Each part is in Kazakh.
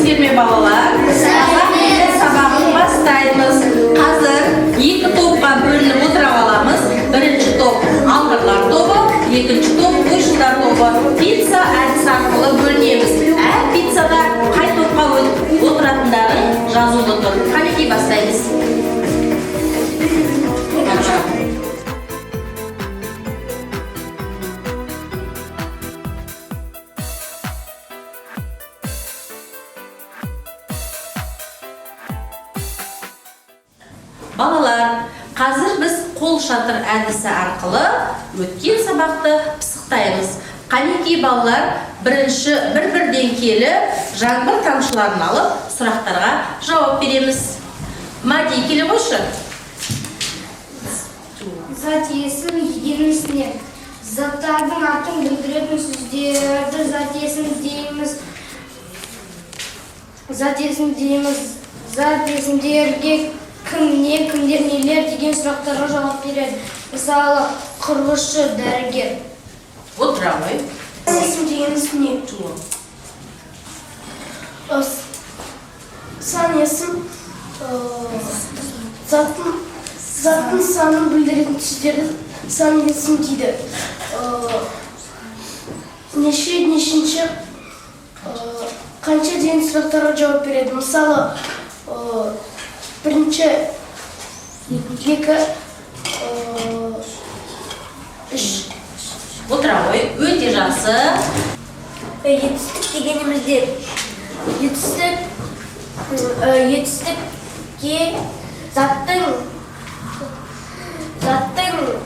сәлеметсіздер ме балалар? Сабағын бастаймыз. Қазір екі топқа бөлініп отыра аламыз. Бірінші топ алғырлар тобы, екінші топ ойшылдар тобы. Пицца әдісі арқылы бөлінеміз. Әр пиццада қай топқа отыратындарын жазулы тұр. Қанекей бастаймыз. Балалар, қазір біз қол шатыр әдісі арқылы өткен сабақты пысықтаймыз. Қанекей балалар, бір-бірден келі жаңбыр тамшыларын алып, сұрақтарға жауап береміз. Мади, келе қойшы. Зат есім егемісіне. Заттардың атын білдіретін сөздерді зат есім дейміз. Зат есімдерге кім, не, кімдер, нелер деген сұрақтарға жауап береді. Мысалы, құрылысшы, дәрігер. Отыра ғой. Есім дегеніміз не? Сан есім заттың санын білдіретін сөздерді сан есім дейді. Неше, нешінші, қанша деген сұрақтарға жауап береді. Мысалы, бірінші, екі, үш. Отыра ғой, өте жақсы. Етістік дегенімізде етістікке заттың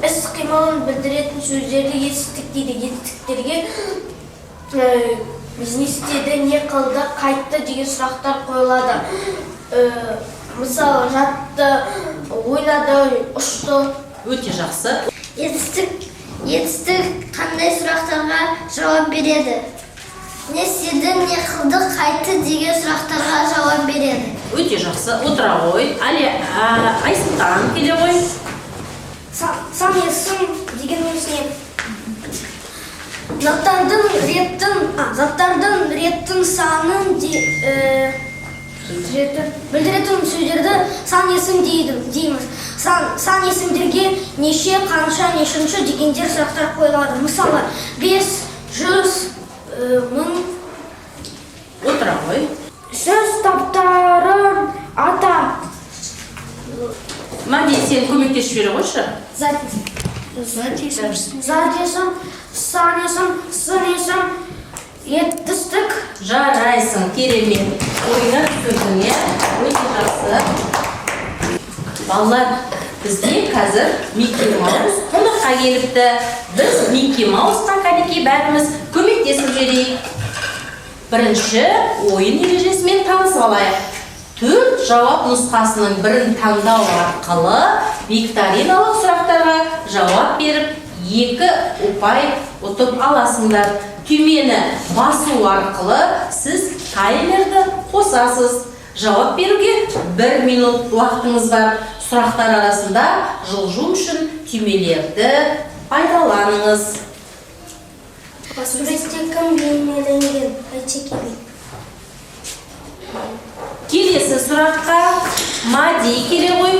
іс-қимылын білдіретін сөздерді етістік дейді. Етістіктерге біз не істеді, не қылды, қайтты деген сұрақтар қойылады. Мысалы, жатты, ойнады, ұшты. Өте жақсы. Етістік қандай сұрақтарға жауап береді? Не істеді, не қылды, қайтты деген сұрақтарға жауап береді. Өте жақсы. Отыра ғой. Айсұлтан, келе ғой. Сан есім дегеніміз не? Заттардың реттің санын білдіретін сөздерді сан есім дейміз. Сан есімдерге неше, қанша, нешінші дегендер сұрақтар қойылады. Мысалы, 5, 100, 1000. Отыра ғой. Сөз таптары ата. Мади, сен көмектесіп бере қойшы. Зат есім, сан есім, сын есім, етістік. Жарайсың, керемет. Ойна сөзіңе. Өте жақсы. Балалар, бізде қазір Микки Маус қонаққа келіпті. Біз Микки Маусқа қанекей бәріміз көмектесіп жіберейік. Бірінші ойын ережесімен танысып алайық. 4 жауап нұсқасының бірін таңдау арқылы викториналық сұрақтарға жауап беріп, 2 ұпай ұтып аласыңдар. Түймені басу арқылы сіз таймерді қосасыз. Жауап беруге 1 минут уақытыңыз бар. Сұрақтар арасында жылжу үшін түймелерді пайдаланыңыз. Суретте кім бейнеленген? Келесі сұраққа Мади келе ғой.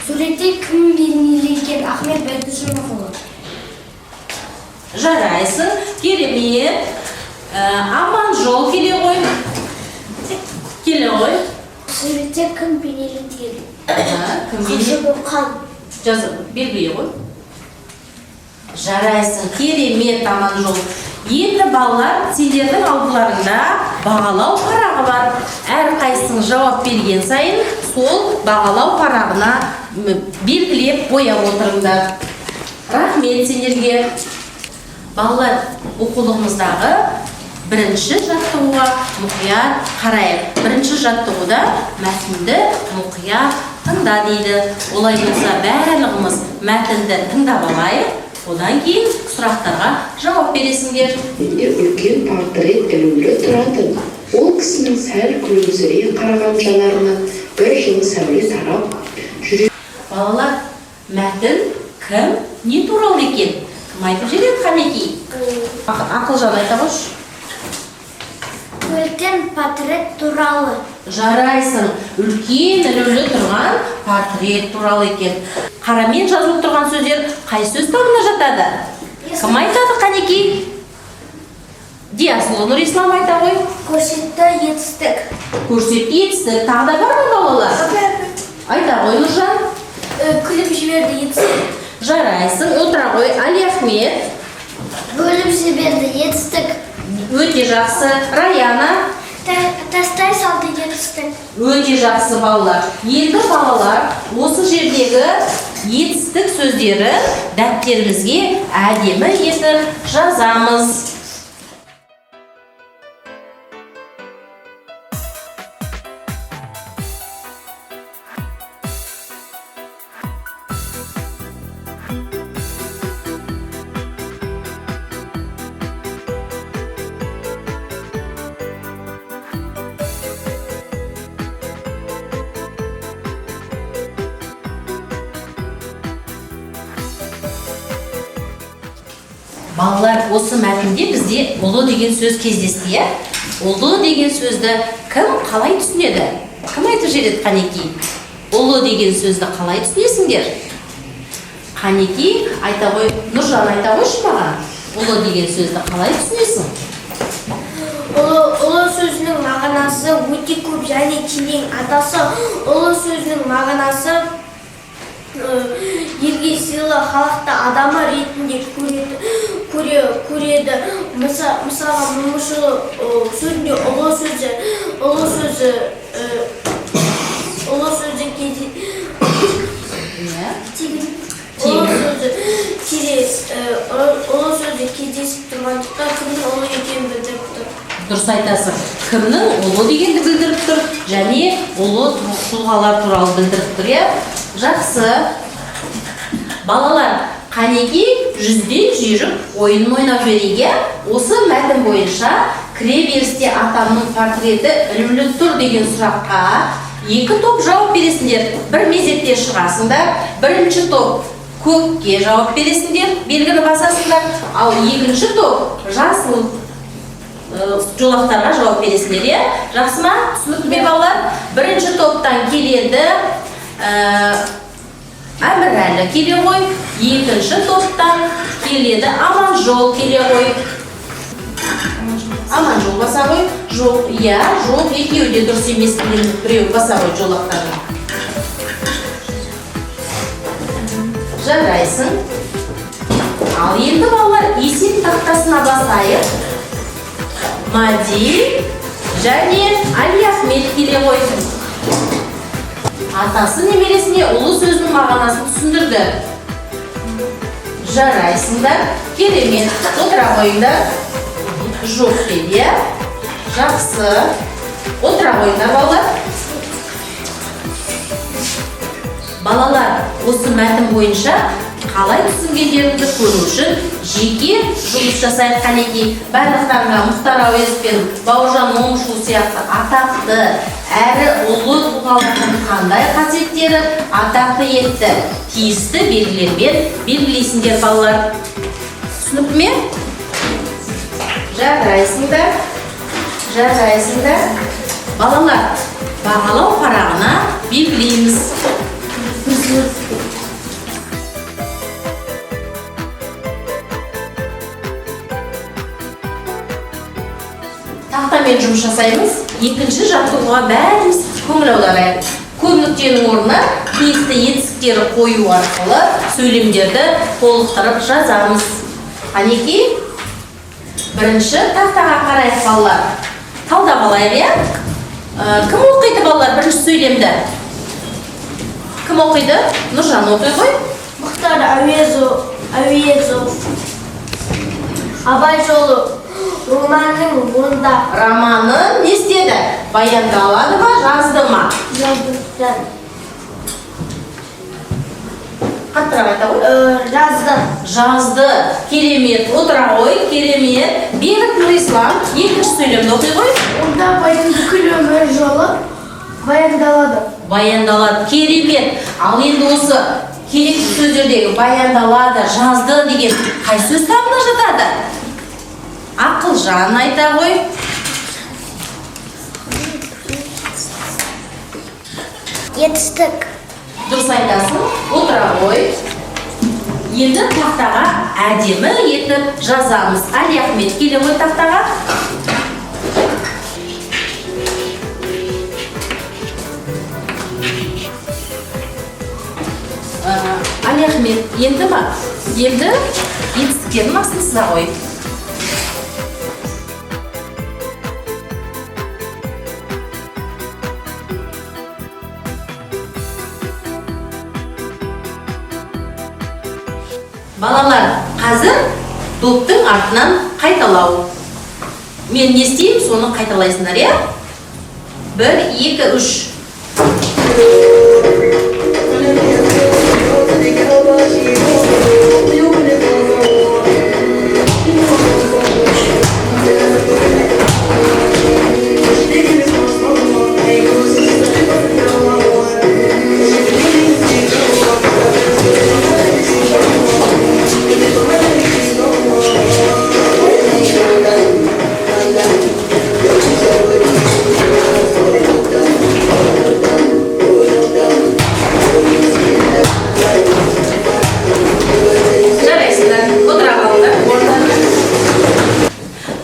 Суретте кім бейнеленген? Ахмет Байтұрсынұлы. Жарайсың, керемет. Аманжол келе ғой. Келе ғой. Суретте кім бейнеленген? Қан. Жазып, белгіле ғой. Жарайсың, керемет, Аманжол. Енді балалар, сендердің алдыларында бағалау парағы бар. Әр қайсың жауап берген сайын, сол бағалау парағына белгілеп бояп отырыңдар. Рахмет сендерге. Балалар, оқулығымыздағы бірінші жаттығуға мұқият қарайық. Бірінші жаттығуда мәтінді мұқият тыңда дейді. Олай болса барлығымыз мәтінді тыңдап алайық. Одан кейін сұрақтарға жауап бересіңдер. Үлкен портрет ілулі тұрады. Ол кісінің сәл күлімсірей қараған жанарынан бір жылы сәуле тарап жүрек. Балалар, мәтін кім, не туралы екен? Кім айтып жүреді, Қанекей? Ақылжан айта қойшы. Үлкен портрет туралы. Жарайсың, үлкен ілулі тұрған портрет туралы екен. Қарамен жазылып тұрған сөздер қай сөз тобына жатады? Кім айтады, Қанекей? Диасұлы Нұрислам айта ғой. Көрсетті етістік. Көрсетті етістік. Тағы да бар ма балалар? Айта ғой, Нұржан. Күліп жіберді етістік. Жарайсың, отыра ғой, Али Ахмет. Бөліп жіберді етістік. Өте жақсы. Раяна. Тастай салды етістік. Өте жақсы балалар. Енді балалар осы жердегі етістік сөздері дәптерімізге әдемі етіп жазамыз. Балалар, осы мәтінде бізде ұлы деген сөз кездесті, иә? Ұлы деген сөзді кім қалай түсінеді? Кім айтып жібереді, Қанекей? Ұлы деген сөзді қалай түсінесіңдер? Қанекей айта ғой, Нұржан айта қойшы маған. Ұлы деген сөзді қалай түсінесің? Ұлы сөзінің мағынасы өте көп және терең. Атасы ұлы сөзінің мағынасы елге сыйлы халықты адамы ретінде көреді. Мысалға Момышұлы сөзінде ұлы сөзі кездесіп тұрғандықтан кімнің ұлы екенін білдіріп тұр. Дұрыс айтасың. Кімнің ұлы дегенді білдіріп тұр, және ұлы тұлғалар туралы білдіріп тұр, иә? Жақсы. Балалар, Қанекей жүзден жүйрік ойын ойнап жіберейге, осы мәтін бойынша кіреберісте атамның портреті ілулі тұр деген сұраққа екі топ жауап бересіңдер. Бір мезетте шығасыңдар. Бірінші топ көкке жауап бересіңдер, белгіні басасыңдар. Ал екінші топ жасыл жолақтарға жауап бересіңдер, иә? Жақсы ма? Түсінікті ме балалар? Бірінші топтан келеді Әмірәлі келе ғой, екінші топтан келеді Аманжол келе ғой. Аманжол баса ғой, жоқ, иә, жоқ, екеуі де дұрыс емес деген біреу баса ғой жолақтарын. Жарайсың. Ал енді балалар есеп тақтасына басайық. Мади және Али Ахмет келе ғой. Атасы немересіне ұлы сөздің мағынасын түсіндірді. Жарайсыңдар, керемет, отыра қойыңдар. Жоқ деді, жақсы. Отыра қойыңдар, балалар. Балалар, осы мәтін бойынша қалай түсінгендеріңді көру үшін жеке жұмыс жасайық. Қанекей, барлықтарыңа Мұхтар Әуезов пен Бауыржан Момышұлы сияқты атақты әрі ұлы тұлғалардың қандай қасиеттері атақты етті тиісті белгілермен белгілейсіңдер, балалар. Түсінікті ме? Жарайсыңдар. Балалар, бағалау парағына белгілейміз. Тақтамен жұмыс жасаймыз. Екінші жаттығуға бәріміз көңіл аударайық. Көп нүктенің орнына тиісті етістіктері қою арқылы сөйлемдерді толықтырып жазамыз. Қанекей, бірінші тақтаға қарайық, балалар. Талдап алайық, иә? Кім оқиды, балалар, бірінші сөйлемді? Кім оқиды? Нұржан оқи ғой. Мұхтар Әуезов. Абай жолы романның орында. Романы не істеді? Баяндалады ма, жазды ма? Қаттырақ айта ғой. Жазды. Керемет. Отыра ғой. Керемет. Берік Нұрислам екінші сөйлемді оқи ғой. Онда абайдың бүкіл өмір жолы Баяндалады. Керемет. Ал енді осы керекті сөздердегі баяндалады, жазды деген қай сөз табына жатады? Ақылжан айта ғой. жетістік. Дұрыс айтасың, отыра ғой. Енді тақтаға әдемі етіп жазамыз. Али Ахмет, келе ғой тақтаға. Али Ахмет, енді ма? Енді етістіктердің астын сыза ғой. Балалар, қазір доптың артынан қайталау. Мен не істеймін, соны қайталайсыңдар, иә? 1, 2, 3.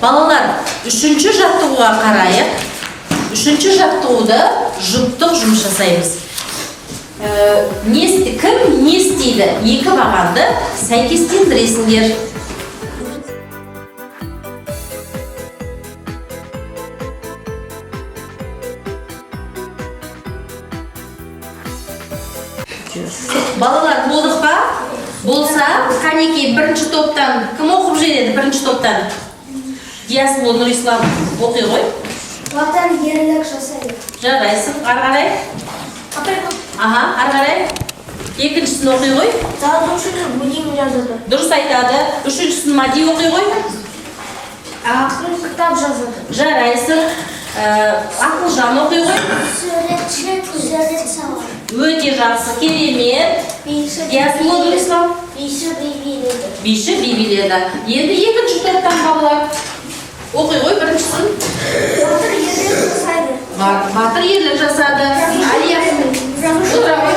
Балалар, үшінші жаттығуға қарайық. Үшінші жаттығуды жұптық жұмыс жасаймыз. Кім не істейді? Екі бағанды сәйкестендіресіңдер. Балалар, болдық па? Болса, қанеке бірінші топтан кім оқып жібереді бірінші топтан? Диасыл Нұрислам оқи ғой. Ватан ерлік жасайды. Жарайсың, ары қарай. Ары қарай. Екіншісін оқи ғой. Жазушының өлең жазады. Дұрыс айтады. Үшіншісін Мади оқи ғой. Ақын кітап жазады. Жарайсың. Ақылжан оқи ғой. Суретші сурет салады. Өте жақсы, керемет. Диасыл Нұрислам. Биші би биледі. Биші би биледі. Енді екінші топтан балалар. Оқи ғой біріншісін. Батыр ерлік жасайды. Батыр ерлік жасады. Али Ахмет. Отыра ғой.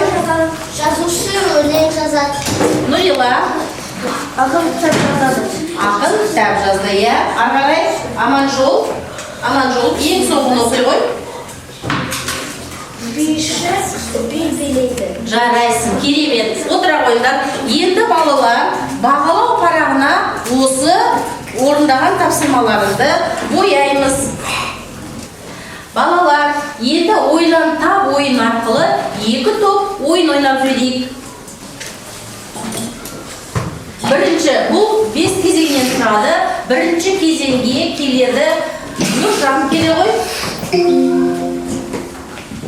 Жазушы өлең жазады. Нұрила. Ақын кітап жазады. Ақын кітап жазды, иә. Ары қарай. Аманжол. Ең соңын оқи ғой. Биші би билейді. Жарайсың, керемет. Отыра қойыңдар. Енді балалар бағалау парағына осы орындаған тапсырмаларыңды бояймыз. Балалар, енді ойлан тап ойын арқылы екі топ ойын ойнап жүрейік. Бірінші, бұл 5 кезеңнен тұрады. Бірінші кезеңге келеді. Нұржан келе ғой.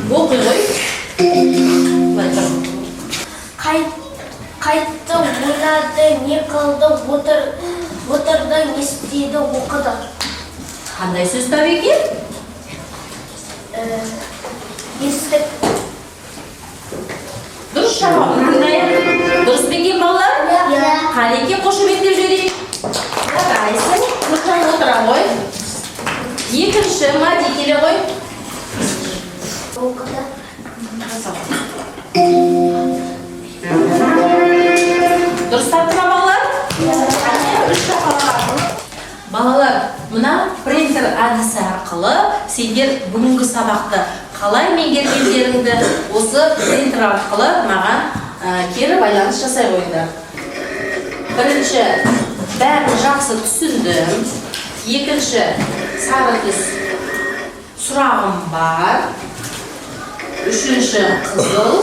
Оқи ғой. Қайтты, ойлады, не қылды, отырды, не істейді, оқыды. Қандай сөз тап екен? Естік. Дұрыс жауап қандай? Дұрыс па екен балалар? Иә. Қанеке қошеметтеп жіберейік. Жарайсың. Нұржан отыра ғой. Екінші Мади келе ғой. Оқыды. Дұрыс тапты ма балалар? Үш шақалған. Балалар, мына принтер әдісі арқылы сендер бүгінгі сабақты қалай меңгергендеріңді осы принтер арқылы маған кері байланыс жасай қойыңдар. Бірінші, бәрін жақсы түсіндім. Екінші, сары түс сұрағым бар. Үшінші, қызыл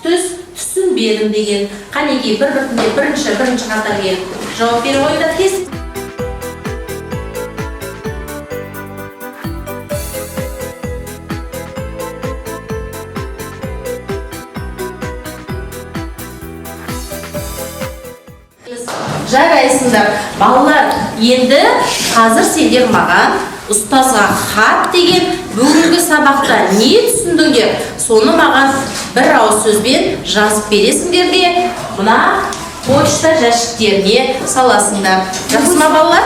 түс түсінбедім деген. Қанеке бір-бірінде бірінші қатар келіп жауап бере қойыңдар тез. Жарайсыңдар. Балалар, енді қазір сендер маған ұстазға хат деген бүгінгі сабақта не түсіндіңдер? Соны маған бір ауыз сөзбен жазып бересіңдер де мына почта жәшіктеріне саласыңдар. Жақсы ма балалар?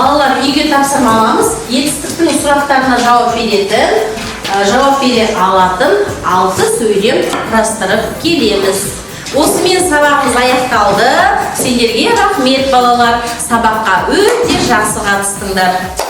балалар үйге тапсырма аламыз. Етістіктің сұрақтарына жауап бере алатын 6 сөйлем құрастырып келеміз. Осымен сабағымыз аяқталды. Сендерге рахмет балалар. Сабаққа өте жақсы қатыстыңдар.